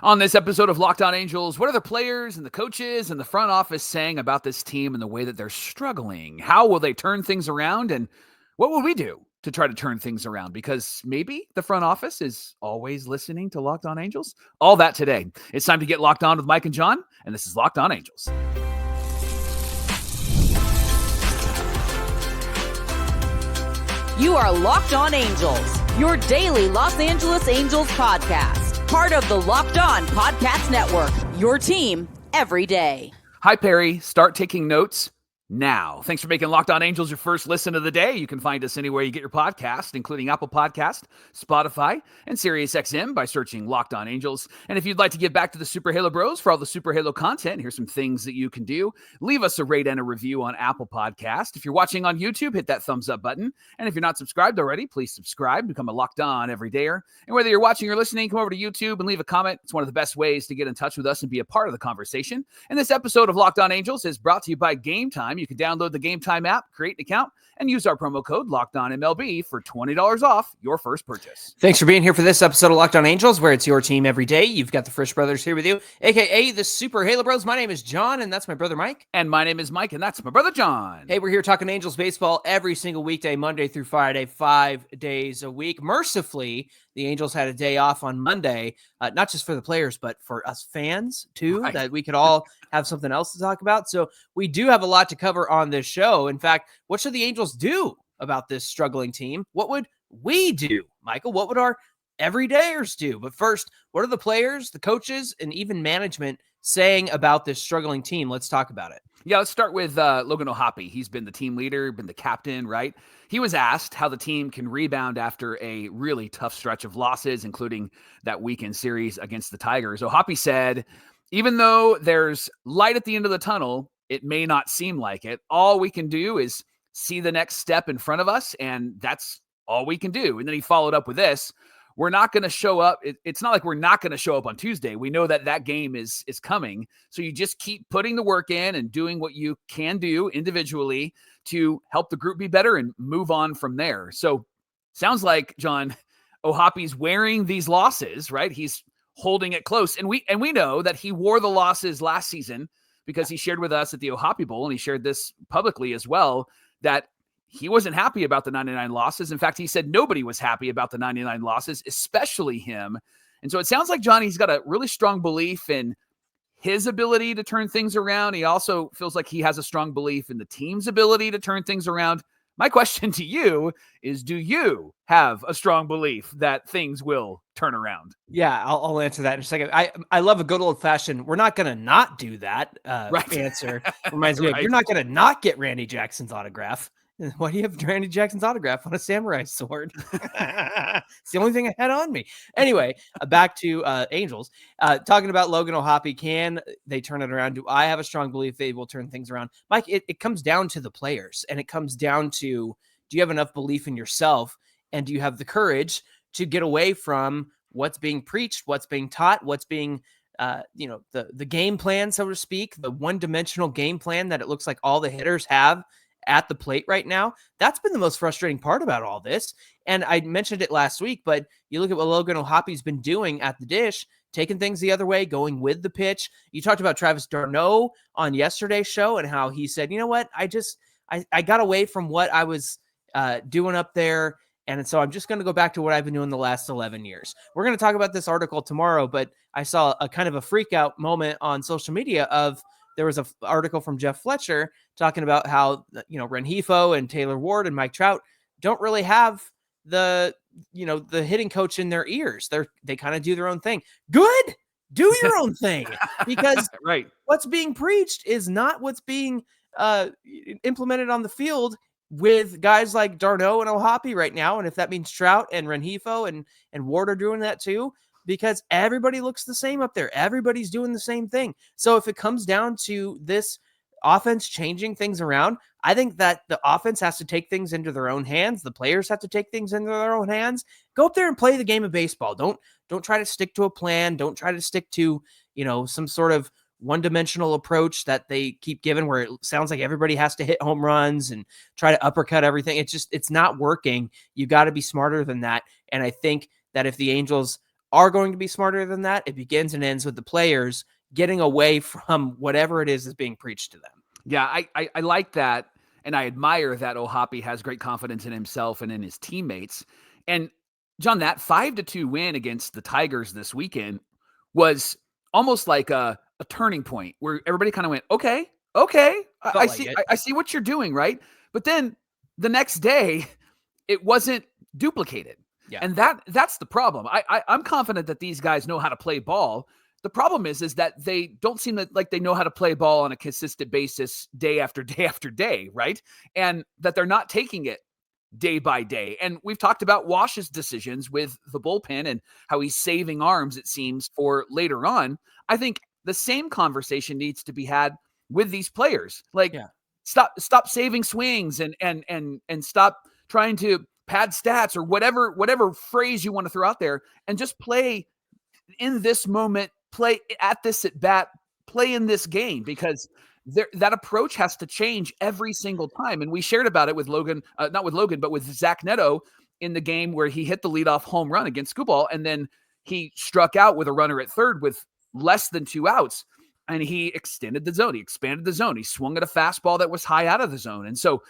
On this episode of Locked On Angels, what are the players and the coaches and the front office saying about this team and the way that they're struggling? How will they turn things around? And what will we do to try to turn things around? Because maybe the front office is always listening to Locked On Angels. All that today. It's time to get locked on with Mike and John, and this is Locked On Angels. You are Locked On Angels, your daily Los Angeles Angels podcast. Part of the Locked On Podcast Network, your team every day. Hi, Perry. Start taking notes now. Thanks for making Locked On Angels your first listen of the day. You can find us anywhere you get your podcast, including Apple Podcast, Spotify, and SiriusXM by searching Locked On Angels. And if you'd like to give back to the Super Halo Bros for all the Super Halo content, here's some things that you can do. Leave us a rate and a review on Apple Podcast. If you're watching on YouTube, hit that thumbs up button. And if you're not subscribed already, please subscribe, become a Locked On everydayer. And whether you're watching or listening, come over to YouTube and leave a comment. It's one of the best ways to get in touch with us and be a part of the conversation. And this episode of Locked On Angels is brought to you by Gametime. You can download the Gametime app, create an account, and use our promo code LOCKEDONMLB for $20 off your first purchase. Thanks for being here for this episode of Locked On Angels, where it's your team every day. You've got the Frisch Brothers here with you, a.k.a. the Super Halo Bros. My name is John, and that's my brother Mike. And my name is Mike, and that's my brother John. Hey, we're here talking Angels baseball every single weekday, Monday through Friday, 5 days a week. Mercifully, the Angels had a day off on Monday, not just for the players, but for us fans, too, right, that we could all have something else to talk about. So we do have a lot to cover on this show. In fact, what should the Angels do about this struggling team? What would we do, Michael? What would our everydayers do? But first, what are the players, the coaches, and even management saying about this struggling team? Let's talk about it. Yeah, let's start with Logan O'Hoppe. He's been the team leader, been the captain, right? He was asked how the team can rebound after a really tough stretch of losses, including that weekend series against the Tigers. O'Hoppe said, even though there's light at the end of the tunnel, it may not seem like it. All we can do is see the next step in front of us, and that's all we can do. And then he followed up with this. We're not going to show up. It's not like we're not going to show up on Tuesday. We know that that game is coming. So you just keep putting the work in and doing what you can do individually to help the group be better and move on from there. So sounds like, John, O'Hoppe's wearing these losses, right? He's holding it close. And we know that he wore the losses last season because he shared with us at the O'Hoppe Bowl, and he shared this publicly as well, that he wasn't happy about the 99 losses. In fact, he said nobody was happy about the 99 losses, especially him. And so it sounds like Johnny's got a really strong belief in his ability to turn things around. He also feels like he has a strong belief in the team's ability to turn things around. My question to you is, do you have a strong belief that things will turn around? Yeah, I'll answer that in a second. I love a good old-fashioned, we're not going to not do that right. Answer. Reminds me of, you're not going to not get Randy Jackson's autograph. Why do you have Randy Jackson's autograph on a samurai sword? It's the only thing I had on me. Anyway, back to Angels. Talking about Logan O'Hoppe, can they turn it around? Do I have a strong belief they will turn things around? Mike, it comes down to the players, and it comes down to, do you have enough belief in yourself, and do you have the courage to get away from what's being preached, what's being taught, what's being the game plan, so to speak, the one-dimensional game plan that it looks like all the hitters have at the plate right now. That's been the most frustrating part about all this. And I mentioned it last week, but you look at what Logan O'Hoppe's been doing at the dish, taking things the other way, going with the pitch. You talked about Travis d'Arnaud on yesterday's show and how he said, you know what, I got away from what I was doing up there. And so I'm just going to go back to what I've been doing the last 11 years. We're going to talk about this article tomorrow, but I saw a kind of a freak out moment on social media of, there was an article from Jeff Fletcher talking about how, Rengifo and Taylor Ward and Mike Trout don't really have the hitting coach in their ears. They kind of do their own thing. Good. Do your own thing, because right. What's being preached is not what's being implemented on the field with guys like d'Arnaud and O'Hoppe right now. And if that means Trout and Rengifo and Ward are doing that too, because everybody looks the same up there. Everybody's doing the same thing. So if it comes down to this offense changing things around, I think that the offense has to take things into their own hands. The players have to take things into their own hands. Go up there and play the game of baseball. Don't try to stick to a plan. Don't try to stick to, some sort of one-dimensional approach that they keep giving where it sounds like everybody has to hit home runs and try to uppercut everything. It's not working. You got to be smarter than that. And I think that if the Angels are going to be smarter than that. It begins and ends with the players getting away from whatever it is being preached to them. Yeah, I like that. And I admire that O'Hoppe has great confidence in himself and in his teammates. And John, that 5-2 win against the Tigers this weekend was almost like a turning point where everybody kind of went, okay, I see what you're doing, right? But then the next day, it wasn't duplicated. Yeah. And that's the problem. I'm confident that these guys know how to play ball. The problem is that they don't seem like they know how to play ball on a consistent basis day after day after day, right? And that they're not taking it day by day. And we've talked about Wash's decisions with the bullpen and how he's saving arms, it seems, for later on. I think the same conversation needs to be had with these players. Like, stop saving swings and stop trying to pad stats or whatever phrase you want to throw out there, and just play in this moment, play at this at bat, play in this game, because that approach has to change every single time. And we shared about it with Logan, not with Logan, but with Zach Neto in the game where he hit the leadoff home run against Skubal, and then he struck out with a runner at third with less than 2 outs. And he extended the zone. He expanded the zone. He swung at a fastball that was high out of the zone. And so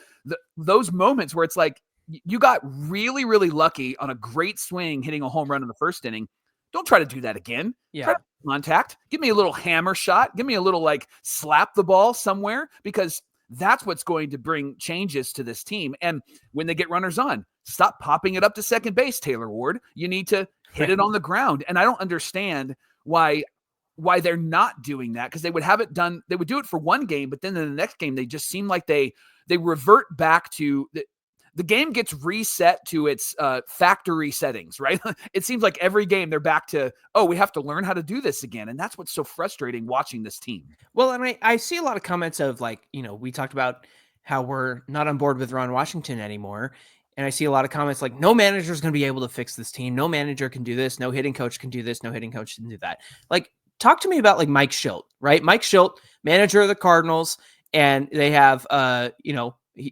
those moments where it's like you got really, really lucky on a great swing hitting a home run in the first inning, don't try to do that again. Yeah. Try to contact. Give me a little hammer shot. Give me a little like slap the ball somewhere, because that's what's going to bring changes to this team. And when they get runners on, stop popping it up to second base, Taylor Ward. You need to hit it on the ground. And I don't understand why they're not doing that, because they would have it done. They would do it for one game, but then in the next game, they just seem like they revert back to the game gets reset to its factory settings, right? It seems like every game they're back to, we have to learn how to do this again. And that's what's so frustrating watching this team. Well, and I see a lot of comments of like, we talked about how we're not on board with Ron Washington anymore. And I see a lot of comments like, no manager is going to be able to fix this team. No manager can do this. No hitting coach can do this. No hitting coach can do that. Like, talk to me about like Mike Schilt, right? Mike Schilt, manager of the Cardinals, and they have,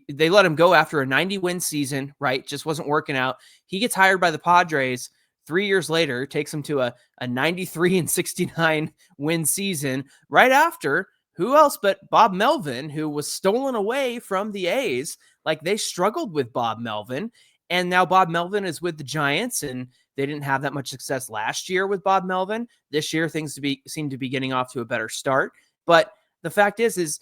they let him go after a 90-win season, right? Just wasn't working out. He gets hired by the Padres 3 years later, takes him to a 93-69 win season right after who else but Bob Melvin, who was stolen away from the A's. Like, they struggled with Bob Melvin, and now Bob Melvin is with the Giants, and they didn't have that much success last year with Bob Melvin. This year, things seem to be getting off to a better start. But the fact is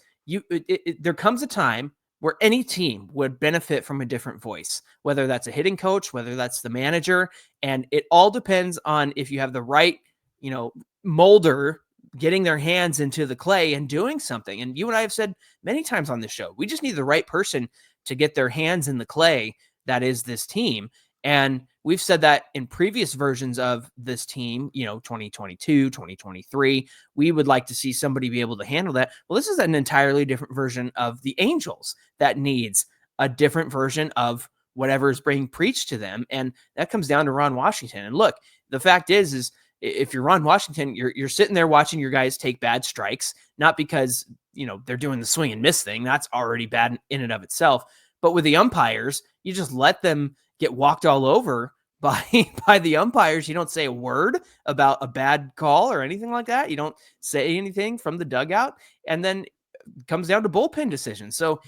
there comes a time where any team would benefit from a different voice, whether that's a hitting coach, whether that's the manager. And it all depends on if you have the right, molder getting their hands into the clay and doing something. And you and I have said many times on this show, we just need the right person to get their hands in the clay that is this team. And we've said that in previous versions of this team, 2022, 2023, we would like to see somebody be able to handle that. Well, this is an entirely different version of the Angels that needs a different version of whatever is being preached to them. And that comes down to Ron Washington. And look, the fact is if you're Ron Washington, you're sitting there watching your guys take bad strikes, not because, they're doing the swing and miss thing. That's already bad in and of itself. But with the umpires, you just let them get walked all over by the umpires. You don't say a word about a bad call or anything like that. You don't say anything from the dugout, and then it comes down to bullpen decisions. So,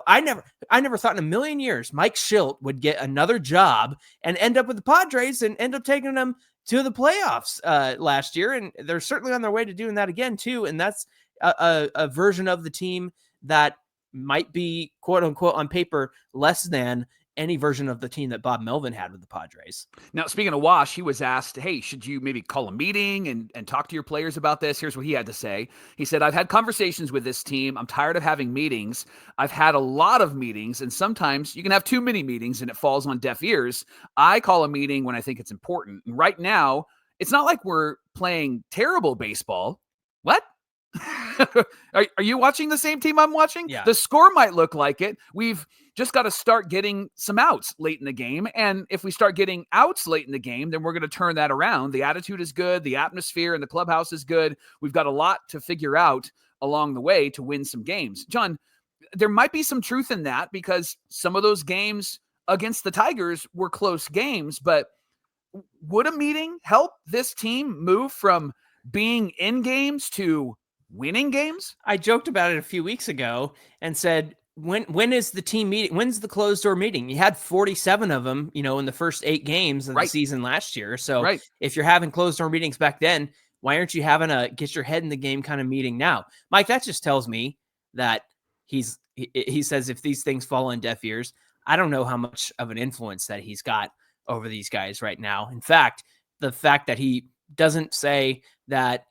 I never thought in a million years Mike Schilt would get another job and end up with the Padres and end up taking them to the playoffs last year. And they're certainly on their way to doing that again too. And that's a version of the team that might be, quote unquote, on paper less than any version of the team that Bob Melvin had with the Padres. Now, speaking of Wash, he was asked, hey, should you maybe call a meeting and talk to your players about this? Here's what he had to say. He said, I've had conversations with this team. I'm tired of having meetings. I've had a lot of meetings, and sometimes you can have too many meetings and it falls on deaf ears. I call a meeting when I think it's important. And right now, it's not like we're playing terrible baseball. What? Are you watching the same team I'm watching? Yeah. The score might look like it. We've just got to start getting some outs late in the game. And if we start getting outs late in the game, then we're going to turn that around. The attitude is good. The atmosphere in the clubhouse is good. We've got a lot to figure out along the way to win some games. John, there might be some truth in that, because some of those games against the Tigers were close games, but would a meeting help this team move from being in games to winning games? I joked about it a few weeks ago and said, when is the team meeting? When's the closed door meeting? You had 47 of them, in the first 8 games of the season last year. So if you're having closed door meetings back then, why aren't you having a get your head in the game kind of meeting now? Mike, that just tells me that he says if these things fall on deaf ears, I don't know how much of an influence that he's got over these guys right now. In fact, the fact that he doesn't say that,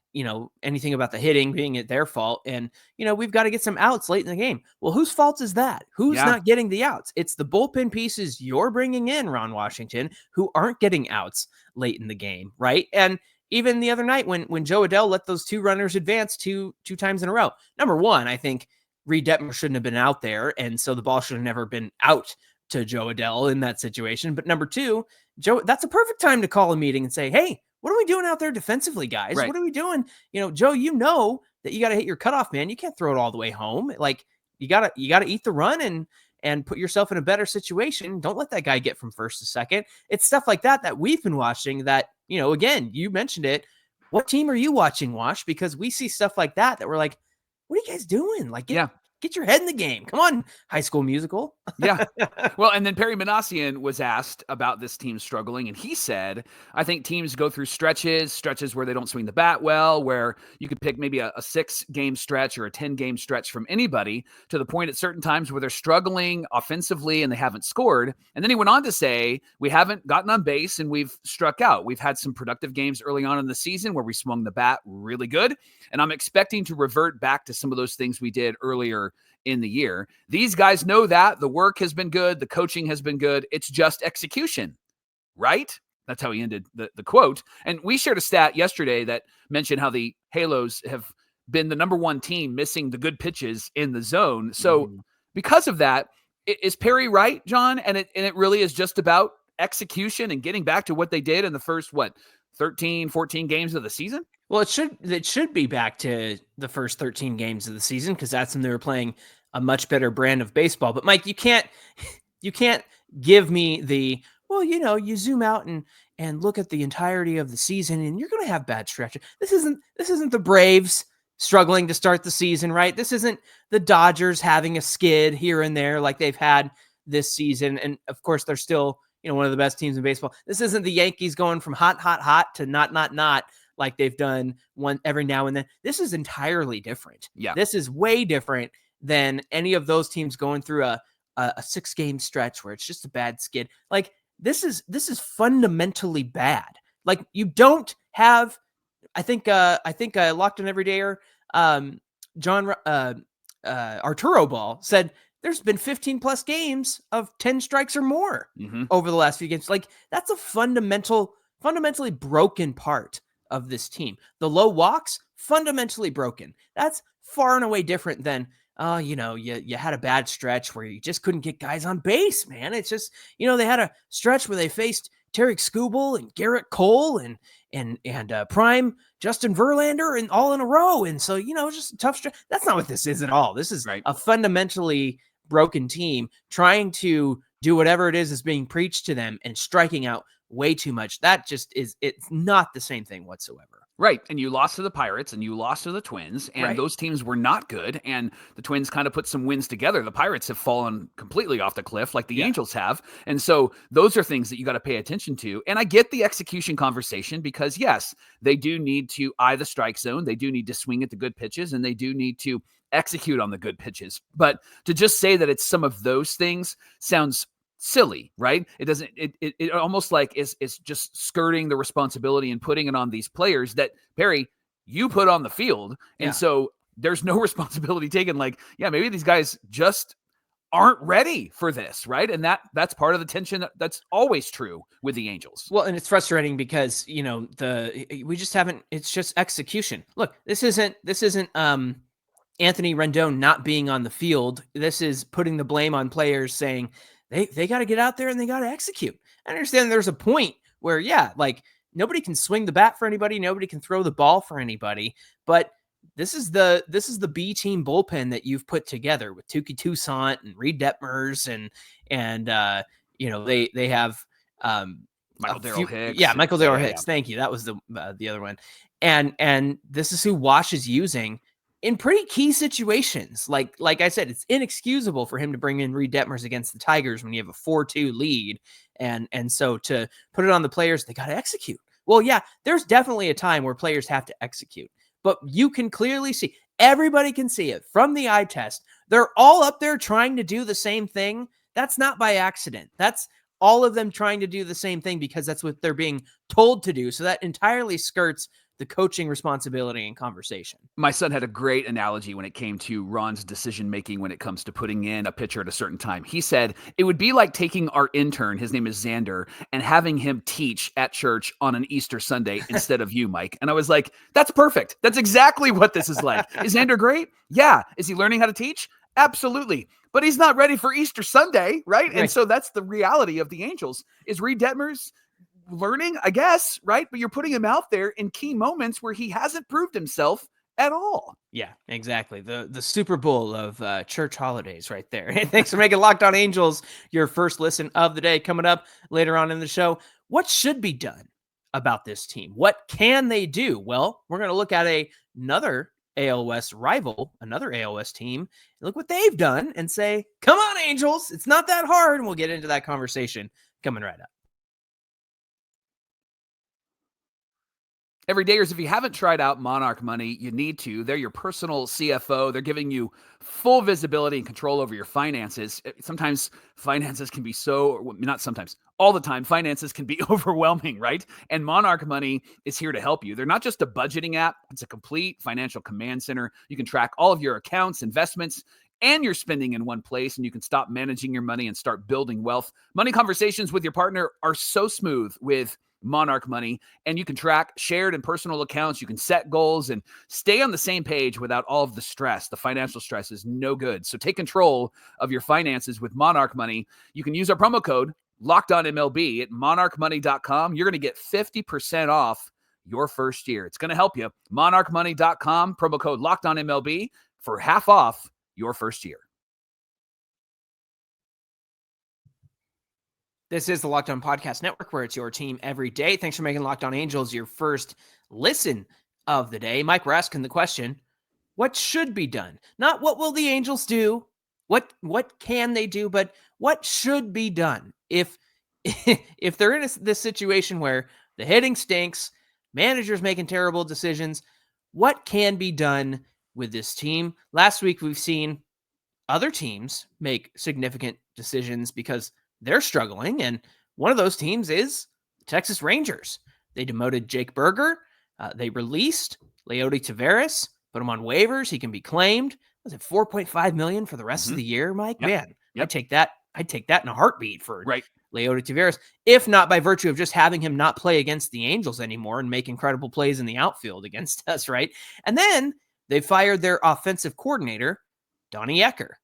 anything about the hitting being at their fault. And, we've got to get some outs late in the game. Well, whose fault is that? Who's not getting the outs? It's the bullpen pieces you're bringing in, Ron Washington, who aren't getting outs late in the game, right? And even the other night when Joe Adell let those 2 runners advance two times in a row. Number one, I think Reed Detmer shouldn't have been out there, and so the ball should have never been out to Joe Adell in that situation. But number 2, Joe, that's a perfect time to call a meeting and say, hey, what are we doing out there defensively, guys? Right. What are we doing? Joe, that you got to hit your cutoff, man. You can't throw it all the way home. Like you got to eat the run and put yourself in a better situation. Don't let that guy get from first to second. It's stuff like that we've been watching that, again, you mentioned it. What team are you watching, Wash? Because we see stuff like that we're like, what are you guys doing? Like, get your head in the game. Come on, High School Musical. Yeah. Well, and then Perry Minasian was asked about this team struggling, and he said, I think teams go through stretches where they don't swing the bat well, where you could pick maybe a 6-game stretch or a 10-game stretch from anybody, to the point at certain times where they're struggling offensively and they haven't scored. And then he went on to say, we haven't gotten on base and we've struck out. We've had some productive games early on in the season where we swung the bat really good, and I'm expecting to revert back to some of those things we did earlier in the year. These guys know that the work has been good. The coaching has been good. It's just execution, right? That's how he ended the quote. And we shared a stat yesterday that mentioned how the Halos have been the number 1 team missing the good pitches in the zone. So because of that, is Perry right, John? And it really is just about execution and getting back to what they did in the first, 13, 14 games of the season? Well, it should be back to the first 13 games of the season, because that's when they were playing a much better brand of baseball. But Mike, you can't give me the, well, you zoom out and look at the entirety of the season and you're going to have bad stretches. This isn't the Braves struggling to start the season, right? This isn't the Dodgers having a skid here and there like they've had this season. And of course, they're still, one of the best teams in baseball. This isn't the Yankees going from hot to not like they've done one every now and then. This is entirely different. Yeah. This is way different than any of those teams going through a 6-game stretch where it's just a bad skid. Like this is fundamentally bad. Like you don't have, I think Locked On Everydayer, John Arturo Ball said there's been 15 plus games of 10 strikes or more over the last few games. Like that's a fundamentally broken part of this team. The low walks, fundamentally broken. That's far and away different than, you had a bad stretch where you just couldn't get guys on base, man. It's just, they had a stretch where they faced Tarek Skubal and Garrett Cole and prime Justin Verlander and all in a row. And so, just a tough stretch. That's not what this is at all. This is a fundamentally broken team trying to do whatever it is being preached to them and striking out way too much. That just it's not the same thing whatsoever. Right. And you lost to the Pirates and you lost to the Twins, and those teams were not good. And the Twins kind of put some wins together. The Pirates have fallen completely off the cliff like the Angels have. And so those are things that you got to pay attention to. And I get the execution conversation because, yes, they do need to eye the strike zone. They do need to swing at the good pitches, and they do need to execute on the good pitches. But to just say that it's some of those things sounds silly, right? It doesn't, it almost like is just skirting the responsibility and putting it on these players that, Perry, you put on the field. And so there's no responsibility taken. Like, maybe these guys just aren't ready for this, right? And that's part of the tension that's always true with the Angels. Well, and it's frustrating because, we just haven't, it's just execution. Look, this isn't Anthony Rendon not being on the field. This is putting the blame on players saying, They got to get out there and they got to execute. I understand there's a point where, nobody can swing the bat for anybody. Nobody can throw the ball for anybody. But this is the B team bullpen that you've put together with Tukey Toussaint and Reed Detmers and they have Michael Darrell Hicks. Yeah, Michael Darrell Hicks. Thank you. That was the other one. And this is who Wash is using in pretty key situations. Like I said, it's inexcusable for him to bring in Reed Detmers against the Tigers when you have a 4-2 lead. And so to put it on the players, they got to execute. Well, yeah, there's definitely a time where players have to execute. But you can clearly see, everybody can see it from the eye test. They're all up there trying to do the same thing. That's not by accident. That's all of them trying to do the same thing because that's what they're being told to do. So that entirely skirts the coaching responsibility and conversation. My son had a great analogy when it came to Ron's decision-making when it comes to putting in a pitcher at a certain time. He said, it would be like taking our intern, his name is Xander, and having him teach at church on an Easter Sunday instead of you, Mike. And I was like, that's perfect. That's exactly what this is like. Is Xander great? Yeah. Is he learning how to teach? Absolutely. But he's not ready for Easter Sunday, right? And so that's the reality of the Angels. Is Reed Detmers learning? I guess, right? But you're putting him out there in key moments where he hasn't proved himself at all. Yeah, exactly. The Super Bowl of church holidays right there. Thanks for making Locked On Angels your first listen of the day. Coming up later on in the show, what should be done about this team? What can they do? Well, we're going to look at another AL West rival, another AL West team, look what they've done and say, come on, Angels, it's not that hard. And we'll get into that conversation coming right up. Everydayers, if you haven't tried out Monarch Money, you need to. They're your personal CFO. They're giving you full visibility and control over your finances. Sometimes finances can be not sometimes, all the time, finances can be overwhelming, right? And Monarch Money is here to help you. They're not just a budgeting app. It's a complete financial command center. You can track all of your accounts, investments, and your spending in one place, and you can stop managing your money and start building wealth. Money conversations with your partner are so smooth with Monarch Money, and you can track shared and personal accounts. You can set goals and stay on the same page without all of the stress. The financial stress is no good. So take control of your finances with Monarch Money. You can use our promo code LOCKEDONMLB at monarchmoney.com. You're going to get 50% off your first year. It's going to help you. monarchmoney.com, promo code LOCKEDONMLB for half off your first year. This is the Locked On Podcast Network, where it's your team every day. Thanks for making Locked On Angels your first listen of the day. Mike, we're asking the question, what should be done? Not what will the Angels do? What can they do? But what should be done if they're in this situation where the hitting stinks, managers making terrible decisions? What can be done with this team? Last week, we've seen other teams make significant decisions because they're struggling, and one of those teams is Texas Rangers. They demoted Jake Berger. They released Leody Taveras, put him on waivers. He can be claimed. Was it $4.5 million for the rest of the year, Mike? Yep. Man, I'd take that in a heartbeat for right. Leody Taveras, if not by virtue of just having him not play against the Angels anymore and make incredible plays in the outfield against us, right? And then they fired their offensive coordinator, Donnie Ecker.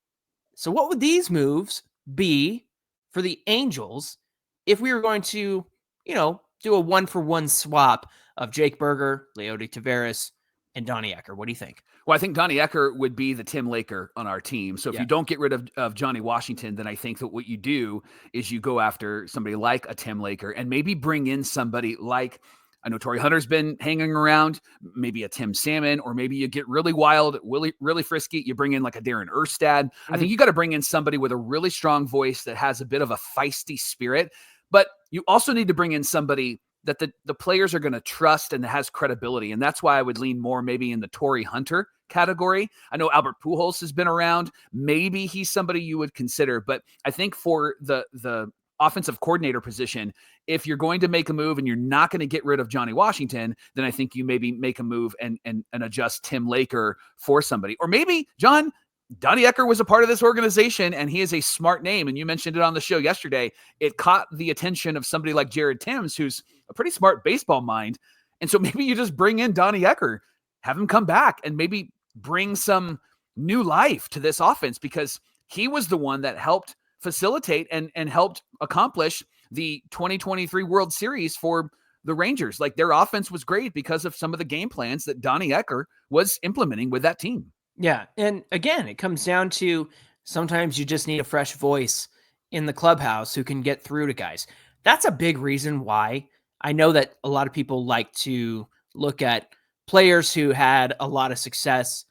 So what would these moves be for the Angels if we were going to, do a 1-for-1 swap of Jake Berger, Leody Taveras, and Donnie Ecker? What do you think? Well, I think Donnie Ecker would be the Tim Laker on our team. So if you don't get rid of Johnny Washington, then I think that what you do is you go after somebody like a Tim Laker and maybe bring in somebody like, I know Torrey Hunter's been hanging around, maybe a Tim Salmon, or maybe you get really wild, really frisky. You bring in like a Darren Erstad. I think you got to bring in somebody with a really strong voice that has a bit of a feisty spirit, but you also need to bring in somebody that the players are going to trust and that has credibility. And that's why I would lean more maybe in the Torrey Hunter category. I know Albert Pujols has been around. Maybe he's somebody you would consider, but I think for the offensive coordinator position, if you're going to make a move and you're not going to get rid of Johnny Washington, then I think you maybe make a move and adjust Tim Laker for somebody. Or maybe, John, Donnie Ecker was a part of this organization and he is a smart name. And you mentioned it on the show yesterday. It caught the attention of somebody like Jared Timms, who's a pretty smart baseball mind. And so maybe you just bring in Donnie Ecker, have him come back and maybe bring some new life to this offense, because he was the one that helped facilitate and helped accomplish the 2023 World Series for the Rangers. Like, their offense was great because of some of the game plans that Donnie Ecker was implementing with that team. Yeah. And again, it comes down to sometimes you just need a fresh voice in the clubhouse who can get through to guys. That's a big reason why. I know that a lot of people like to look at players who had a lot of success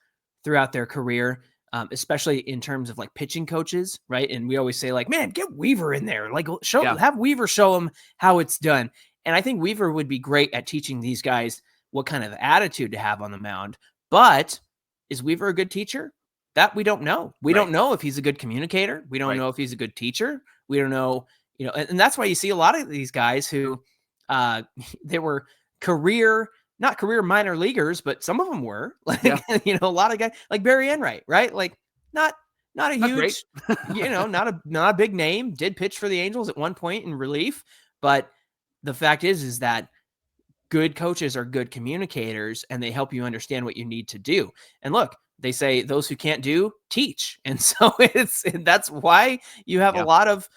throughout their career, especially in terms of like pitching coaches, right? And we always say like, man, get Weaver in there, like have Weaver show them how it's done. And I think Weaver would be great at teaching these guys what kind of attitude to have on the mound. But is Weaver a good teacher? That we don't know. We don't know if he's a good communicator. We don't know if he's a good teacher. We don't know, and that's why you see a lot of these guys who they were not career minor leaguers, but some of them were like, a lot of guys like Barry Enright, right? Like not a huge, not a big name, did pitch for the Angels at one point in relief. But the fact is that good coaches are good communicators and they help you understand what you need to do. And look, they say those who can't do, teach. And so that's why you have a lot of,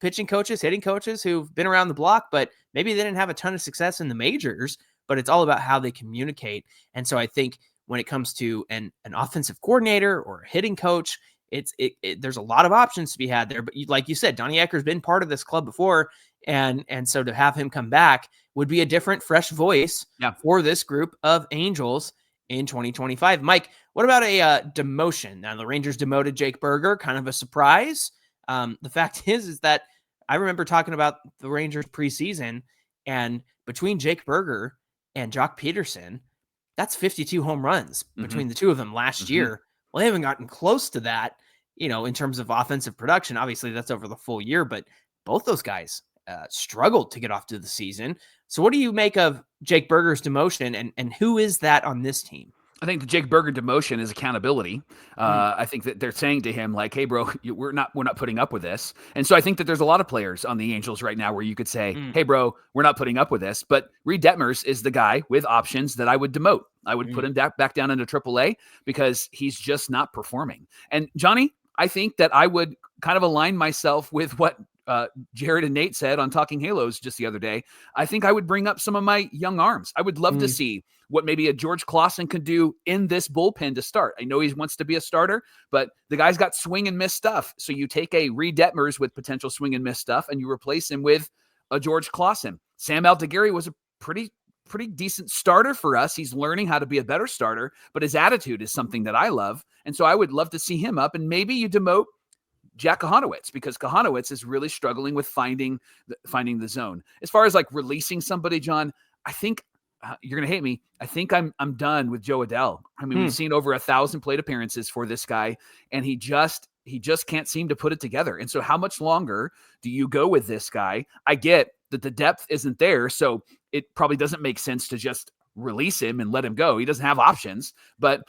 pitching coaches, hitting coaches who've been around the block, but maybe they didn't have a ton of success in the majors, but it's all about how they communicate. And so I think when it comes to an offensive coordinator or a hitting coach, there's a lot of options to be had there. But like you said, Donnie Ecker's been part of this club before. And so to have him come back would be a different, fresh voice for this group of Angels in 2025. Mike, what about a demotion? Now, the Rangers demoted Jake Berger, kind of a surprise. The fact is that I remember talking about the Rangers preseason, and between Jake Berger and Jock Peterson, that's 52 home runs between the two of them last year. Well, they haven't gotten close to that, in terms of offensive production. Obviously, that's over the full year, but both those guys struggled to get off to the season. So what do you make of Jake Berger's demotion, and who is that on this team? I think the Jake Berger demotion is accountability. I think that they're saying to him like, "Hey, bro, we're not putting up with this." And so I think that there's a lot of players on the Angels right now where you could say, "Hey, bro, we're not putting up with this." But Reed Detmers is the guy with options that I would demote. I would put him back down into AAA because he's just not performing. And Johnny, I think that I would kind of align myself with what Jared and Nate said on Talking Halos just the other day. I think I would bring up some of my young arms. I would love to see what maybe a George Clausen could do in this bullpen to start. I know he wants to be a starter, but the guy's got swing and miss stuff. So you take a Reed Detmers with potential swing and miss stuff and you replace him with a George Clausen. Sam Aldeguerri was a pretty decent starter for us. He's learning how to be a better starter, but his attitude is something that I love. And so I would love to see him up, and maybe you demote Jack Kahanowitz, because Kahanowitz is really struggling with finding the zone. As far as like releasing somebody, John, I think you're going to hate me. I think I'm done with Joe Adell. I mean, we've seen over 1,000 plate appearances for this guy, and he just can't seem to put it together. And so how much longer do you go with this guy? I get that the depth isn't there, so it probably doesn't make sense to just release him and let him go. He doesn't have options, but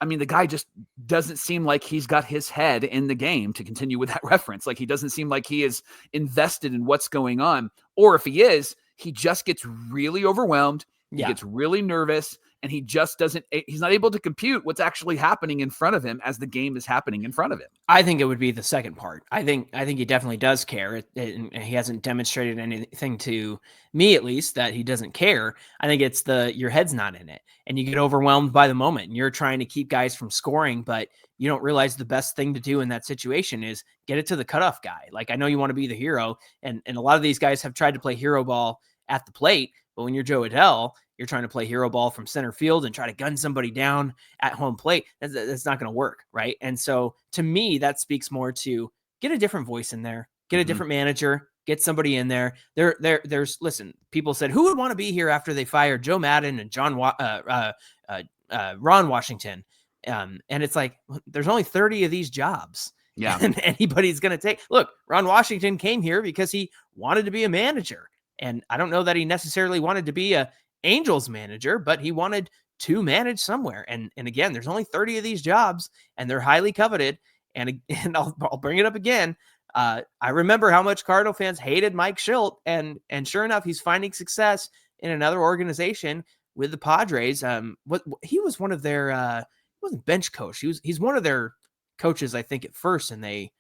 I mean, the guy just doesn't seem like he's got his head in the game, to continue with that reference. Like, he doesn't seem like he is invested in what's going on. Or if he is, he just gets really overwhelmed. He gets really nervous, and he's not able to compute what's actually happening in front of him as the game is happening in front of him. I think it would be the second part. I think he definitely does care. And he hasn't demonstrated anything, to me at least, that he doesn't care. I think it's your head's not in it, and you get overwhelmed by the moment, and you're trying to keep guys from scoring, but you don't realize the best thing to do in that situation is get it to the cutoff guy. Like, I know you want to be the hero, and a lot of these guys have tried to play hero ball at the plate, but when you're Joe Adell, you're trying to play hero ball from center field and try to gun somebody down at home plate. That's not going to work, right? And so to me, that speaks more to get a different voice in there, get a different manager, get somebody in there. Listen, people said, who would want to be here after they fired Joe Madden and Ron Washington? And it's like, there's only 30 of these jobs. Yeah. And anybody's going to take. Look, Ron Washington came here because he wanted to be a manager. And I don't know that he necessarily wanted to be a Angels manager, but he wanted to manage somewhere. And again, there's only 30 of these jobs, and they're highly coveted. And I'll bring it up again. I remember how much Cardinal fans hated Mike Schilt, and sure enough, he's finding success in another organization with the Padres. He was one of their he wasn't bench coach. He's one of their coaches, I think, at first, and they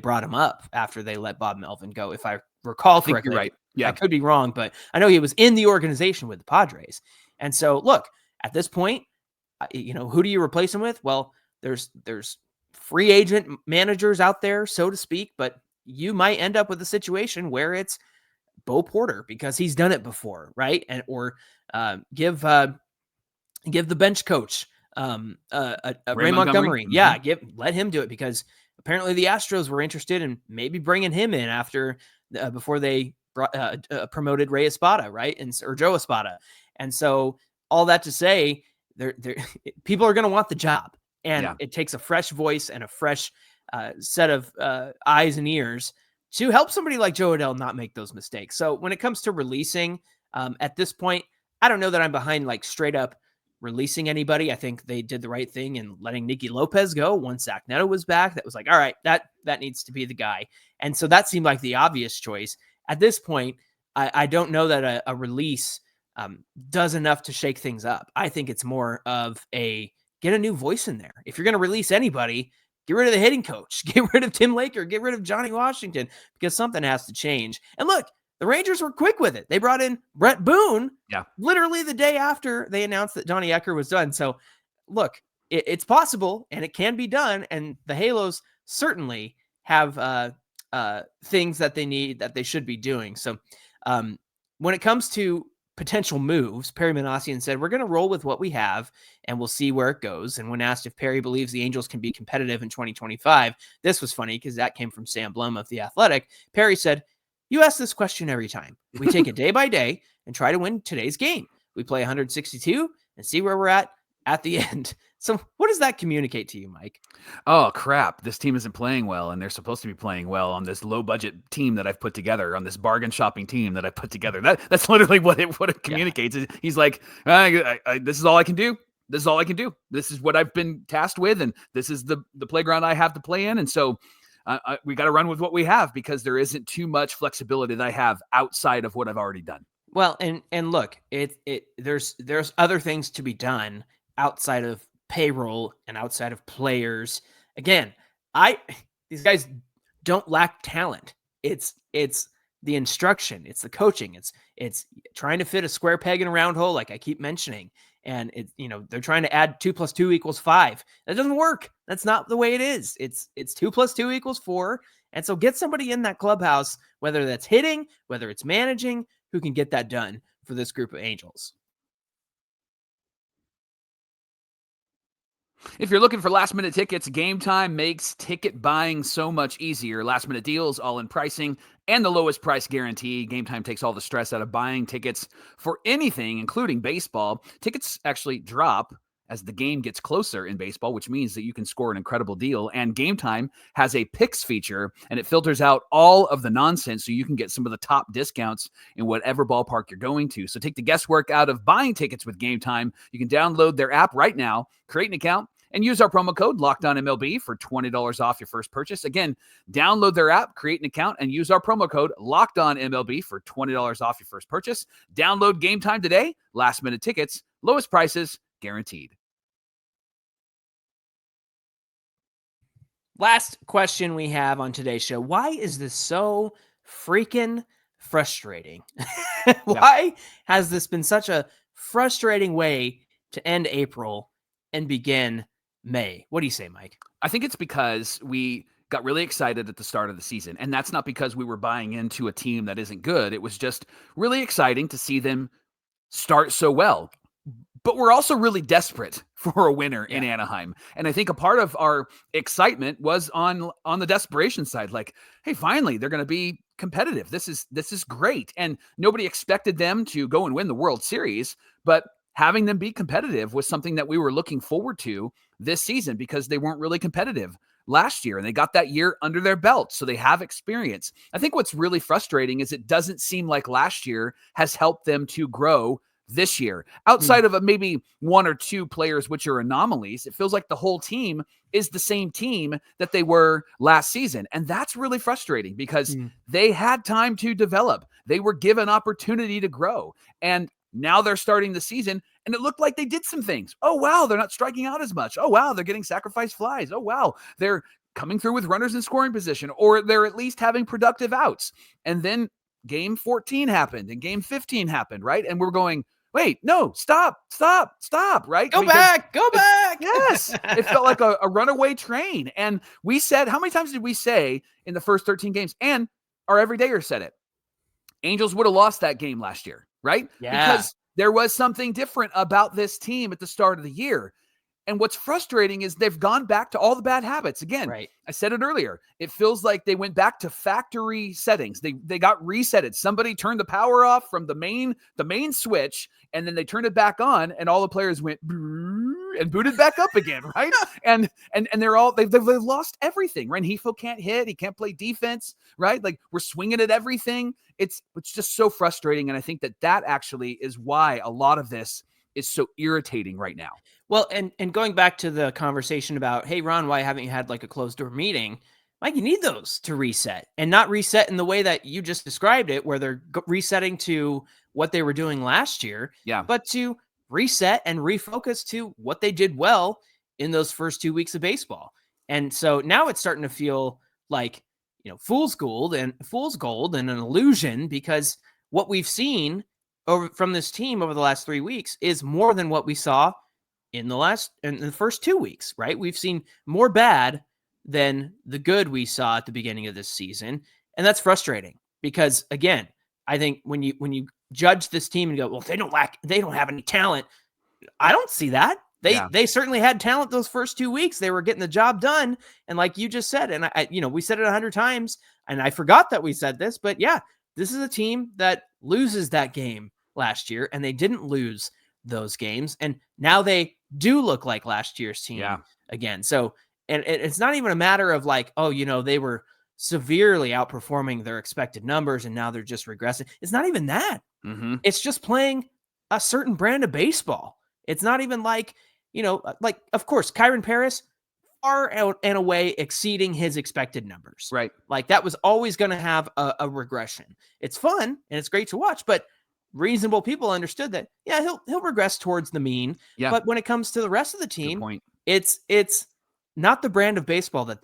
brought him up after they let Bob Melvin go, if I recall correctly. You're right. Yeah, I could be wrong, but I know he was in the organization with the Padres. And so, look, at this point, who do you replace him with? Well, there's free agent managers out there, so to speak, but you might end up with a situation where it's Bo Porter because he's done it before, right? And or give the bench coach Ray Montgomery. Mm-hmm. Yeah, let him do it because apparently the Astros were interested in maybe bringing him in after before they promoted Ray Espada, right? Or Joe Espada. And so all that to say, people are going to want the job, and it takes a fresh voice and a fresh set of eyes and ears to help somebody like Joe Adell not make those mistakes. So when it comes to releasing, at this point, I don't know that I'm behind like straight up releasing anybody. I think they did the right thing in letting Nicky Lopez go once Zach Neto was back. That was like, all right, that needs to be the guy. And so that seemed like the obvious choice. At this point, I don't know that a release does enough to shake things up. I think it's more of get a new voice in there. If you're going to release anybody, get rid of the hitting coach, get rid of Tim Laker, get rid of Johnny Washington, because something has to change. And look, the Rangers were quick with it. They brought in Brett Boone literally the day after they announced that Donnie Ecker was done. So look, it's possible and it can be done. And the Halos certainly have things that they need, that they should be doing. So when it comes to potential moves, Perry Minasian said, we're going to roll with what we have and we'll see where it goes. And when asked if Perry believes the Angels can be competitive in 2025, this was funny because that came from Sam Blum of The Athletic. Perry said, you ask this question every time. We take it day by day and try to win today's game. We play 162 and see where we're at the end. So what does that communicate to you, Mike? Oh, crap. This team isn't playing well, and they're supposed to be playing well on this low-budget team that I've put together, on this bargain shopping team that I put together. That's literally what it communicates. Yeah. He's like, this is all I can do. This is all I can do. This is what I've been tasked with, and this is the playground I have to play in. And so we got to run with what we have because there isn't too much flexibility that I have outside of what I've already done. Well, and look, there's other things to be done outside of payroll and outside of players. Again, these guys don't lack talent. It's the instruction, it's the coaching, it's trying to fit a square peg in a round hole, like I keep mentioning. And they're trying to add 2 + 2 = 5. That doesn't work. That's not the way it is. It's 2 + 2 = 4. And so get somebody in that clubhouse, whether that's hitting, whether it's managing, who can get that done for this group of Angels. If you're looking for last-minute tickets, Gametime makes ticket buying so much easier. Last-minute deals, all-in pricing, and the lowest price guarantee. Gametime takes all the stress out of buying tickets for anything, including baseball. Tickets actually drop as the game gets closer in baseball, which means that you can score an incredible deal. And Gametime has a picks feature, and it filters out all of the nonsense so you can get some of the top discounts in whatever ballpark you're going to. So take the guesswork out of buying tickets with Gametime. You can download their app right now, create an account, and use our promo code LOCKEDONMLB for $20 off your first purchase. Again, download their app, create an account, and use our promo code LOCKEDONMLB for $20 off your first purchase. Download Gametime today. Last-minute tickets, lowest prices, guaranteed. Last question we have on today's show. Why is this so freaking frustrating? Why has this been such a frustrating way to end April and begin May? What do you say, Mike? I think it's because we got really excited at the start of the season, and that's not because we were buying into a team that isn't good. It was just really exciting to see them start so well. But we're also really desperate for a winner in Anaheim. And I think a part of our excitement was on the desperation side. Like, hey, finally, they're going to be competitive. This is great. And nobody expected them to go and win the World Series, but having them be competitive was something that we were looking forward to this season because they weren't really competitive last year and they got that year under their belt. So they have experience. I think what's really frustrating is it doesn't seem like last year has helped them to grow this year. Outside of maybe one or two players, which are anomalies, it feels like the whole team is the same team that they were last season. And that's really frustrating because they had time to develop. They were given opportunity to grow. And now they're starting the season and it looked like they did some things. Oh, wow, they're not striking out as much. Oh, wow, they're getting sacrifice flies. Oh, wow, they're coming through with runners in scoring position, or they're at least having productive outs. And then game 14 happened and game 15 happened, right? And we're going, wait, no, stop, right? Go back. Yes. It felt like a runaway train. And we said, how many times did we say in the first 13 games? And our everydayer said it. Angels would have lost that game last year, right? Yeah. Because there was something different about this team at the start of the year. And what's frustrating is they've gone back to all the bad habits. Again, Right. I said it earlier. It feels like they went back to factory settings. They got resetted. Somebody turned the power off from the main switch, and then they turned it back on, and all the players went and booted back up again, right? And they've lost everything. Rengifo can't hit. He can't play defense, right? Like, we're swinging at everything. It's just so frustrating, and I think that actually is why a lot of this is so irritating right now. Well, and going back to the conversation about, hey, Ron, why haven't you had like a closed door meeting? Mike, you need those to reset, and not reset in the way that you just described it, where they're resetting to what they were doing last year, but to reset and refocus to what they did well in those first 2 weeks of baseball. And so now it's starting to feel like, fool's gold and an illusion, because what we've seen from this team over the last 3 weeks is more than what we saw in the first 2 weeks, right? We've seen more bad than the good we saw at the beginning of this season. And that's frustrating because, again, I think when you judge this team and go, well, they don't have any talent. I don't see that. They certainly had talent those first 2 weeks. They were getting the job done. And like you just said, and we said it 100 times, and I forgot that we said this, but yeah, this is a team that loses that game last year, and they didn't lose those games. And now they do look like last year's team again. So, and it's not even a matter of like, they were severely outperforming their expected numbers and now they're just regressing. It's not even that. Mm-hmm. It's just playing a certain brand of baseball. It's not even like, of course, Kyron Paris far out and away exceeding his expected numbers. Right. Like that was always going to have a regression. It's fun and it's great to watch, but reasonable people understood that, he'll regress towards the mean. Yeah. But when it comes to the rest of the team, it's not the brand of baseball that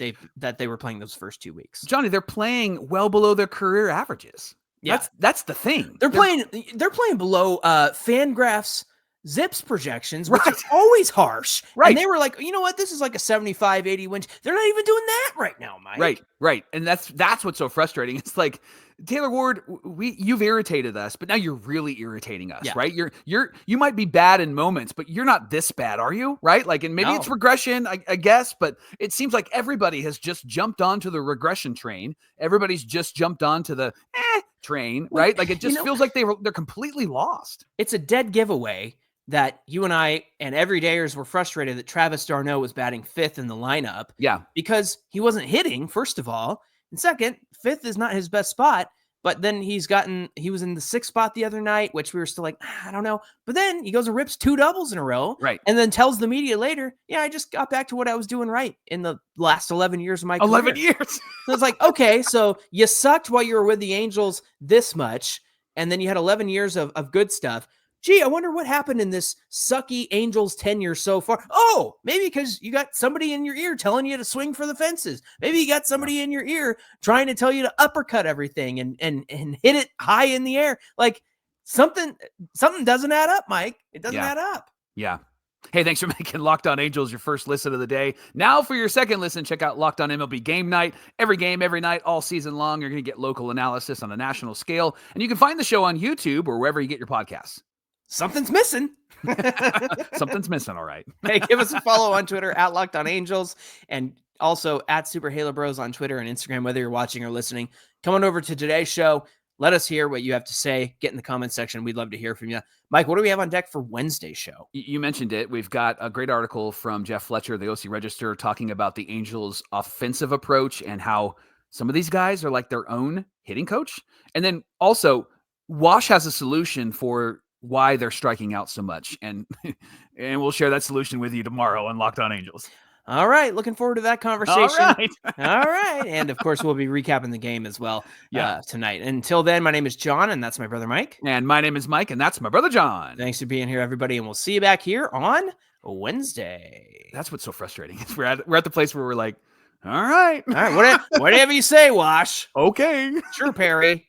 they were playing those first 2 weeks. Johnny, they're playing well below their career averages. Yeah. That's the thing. They're playing below FanGraphs Zips projections, which are always harsh. Right. And they were like, you know what? This is like a 75, 80 win. They're not even doing that right now, Mike. Right. And that's what's so frustrating. It's like, Taylor Ward, you've irritated us, but now you're really irritating us, right? You might be bad in moments, but you're not this bad, are you? Right? Like, and maybe it's regression, I guess, but it seems like everybody has just jumped onto the regression train. Everybody's just jumped onto the train, right? Like, it just feels like they're completely lost. It's a dead giveaway that you and I and everydayers were frustrated that Travis d'Arnaud was batting fifth in the lineup. Yeah. Because he wasn't hitting, first of all. And second, fifth is not his best spot. But then he was in the sixth spot the other night, which we were still like, I don't know. But then he goes and rips 2 doubles in a row. Right. And then tells the media later, I just got back to what I was doing right in the last 11 years of my career. 11 years. So it's like, okay, so you sucked while you were with the Angels this much. And then you had 11 years of good stuff. Gee, I wonder what happened in this sucky Angels tenure so far. Oh, maybe because you got somebody in your ear telling you to swing for the fences. Maybe you got somebody in your ear trying to tell you to uppercut everything and hit it high in the air. Like something doesn't add up, Mike. It doesn't add up. Yeah. Hey, thanks for making Locked On Angels your first listen of the day. Now for your second listen, check out Locked On MLB Game Night. Every game, every night, all season long, you're going to get local analysis on a national scale. And you can find the show on YouTube or wherever you get your podcasts. Something's missing. Something's missing, all right. Hey, give us a follow on Twitter at Locked On Angels and also at Super Halo Bros on Twitter and Instagram, whether you're watching or listening. Come on over to today's show. Let us hear what you have to say. Get in the comments section. We'd love to hear from you. Mike, what do we have on deck for Wednesday's show? You mentioned it. We've got a great article from Jeff Fletcher, the OC Register, talking about the Angels' offensive approach and how some of these guys are like their own hitting coach. And then also, Wash has a solution for why they're striking out so much. And we'll share that solution with you tomorrow on Locked On Angels. All right. Looking forward to that conversation. All right. And of course, we'll be recapping the game as well tonight. Until then, my name is John, and that's my brother Mike. And my name is Mike, and that's my brother John. Thanks for being here, everybody. And we'll see you back here on Wednesday. That's what's so frustrating. We're at the place where we're like, all right. Whatever you say, Wash. Okay. Sure, Perry.